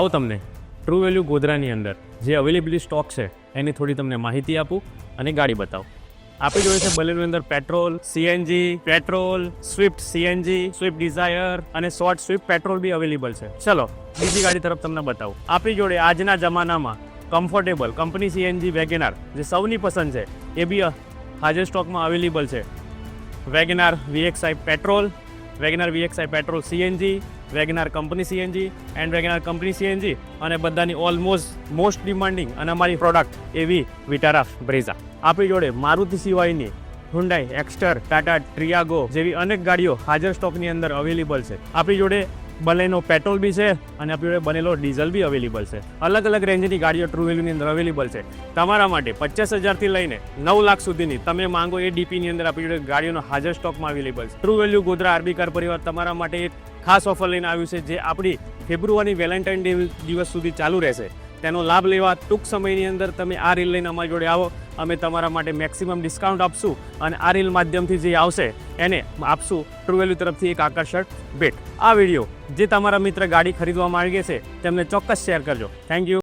આવો તમને true value ગોધરાની અંદર જે અવેલેબિલિટી સ્ટોક છે એની થોડી તમને માહિતી આપું અને ગાડી બતાવું. આપણી જોડે છે બલેનોની અંદર petrol, CNG, petrol, Swift CNG, Swift Dzire અને શોર્ટ સ્વિફ્ટ પેટ્રોલ બી અવેલેબલ છે. ચલો બીજી ગાડી તરફ તમને બતાવું. આપણી જોડે આજના જમાનામાં કમ્ફર્ટેબલ કંપની સીએનજી વેગેનાર જે સૌની પસંદ છે એ બી હાજર સ્ટોકમાં અવેલેબલ છે. WagonR VXi petrol, WagonR VXi petrol CNG, WagonR company CNG and WagonR company CNG અને બધાની ઓલમોસ્ટ મોસ્ટ ડિમાન્ડિંગ અને અમારી પ્રોડક્ટ એવી વિટારા બ્રેઝા. આપણી જોડે મારુતિ સિવાયની હુન્ડાઈ એક્સ્ટર, ટાટા ટ્રિયાગો જેવી અનેક ગાડીઓ હાજર સ્ટોકની અંદર અવેલેબલ છે. આપણી જોડે બલેનો પેટ્રોલ બી છે અને આપણી જોડે બનેલો ડીઝલ બી અવેલેબલ છે. અલગ અલગ રેન્જની ગાડીઓ ટ્રુ વેલ્યુની અંદર અવેલેબલ છે. તમારા માટે 50,000થી લઈને 9 લાખ સુધીની તમે માંગો એ ડીપીની અંદર આપણી જોડે ગાડીઓનો હાજર સ્ટોકમાં અવેલેબલ છે. True value Godhra RB car પરિવાર તમારા માટે એક ખાસ ઓફર લઈને આવ્યું છે જે આપણી ફેબ્રુઆરી વેલેન્ટાઇન ડે દિવસ સુધી ચાલુ રહેશે. તેનો લાભ લેવા ટૂંક સમયની અંદર તમે આ રીલ લઈને અમારી જોડે આવો. અમે તમારા માટે મેક્સિમમ ડિસ્કાઉન્ટ આપશું અને આ રીલ માધ્યમથી જે આવશે એને આપશું ટ્રુ વેલ્યુ તરફથી એક આકર્ષક ભેટ. આ વિડીયો જે તમારા મિત્ર ગાડી ખરીદવા માંગે છે તેમને ચોક્કસ શેર કરજો. Thank you.